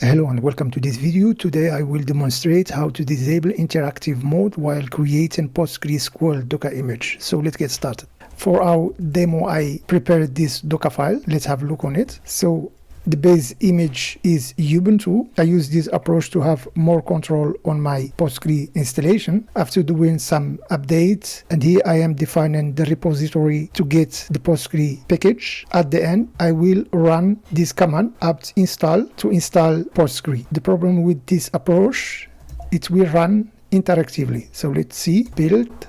Hello and welcome to this video. Today I will demonstrate how to disable interactive mode while creating Postgresql Docker image. So let's get started. For our demo, I prepared this Dockerfile. Let's have a look on it. So the base image is Ubuntu. I use this approach to have more control on my Postgre installation after doing some updates. And here I am defining the repository to get the Postgre package. At the end, I will run this command apt install to install Postgre. The problem with this approach, it will run interactively. So let's see, build.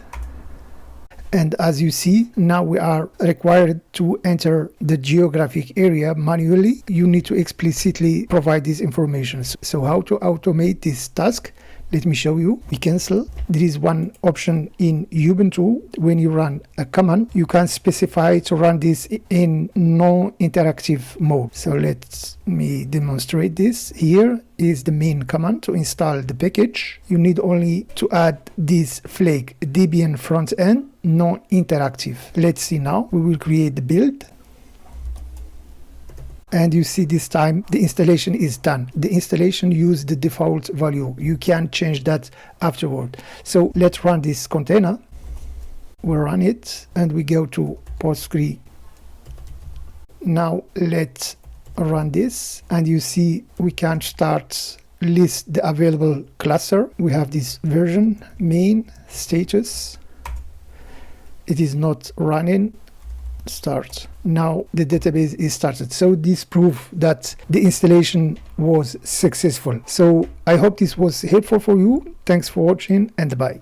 And as you see, now we are required to enter the geographic area manually. You need to explicitly provide this information. So how to automate this task? Let me show you. We cancel. There is one option in Ubuntu. When you run a command, you can specify to run this in non-interactive mode. So let me demonstrate this. Here is the main command to install the package. You need only to add this flag, Debian front end, non-interactive. Let's see now. We will create the build. And you see this time the installation is done. The installation used the default value. You can change that afterward. So let's run this container. We run it and we go to Postgre. Now let's run this and you see we can start list the available cluster. We have this version, main, status. It is not running. Start. Now the database is started. So this proves that the installation was successful. So I hope this was helpful for you. Thanks for watching and bye.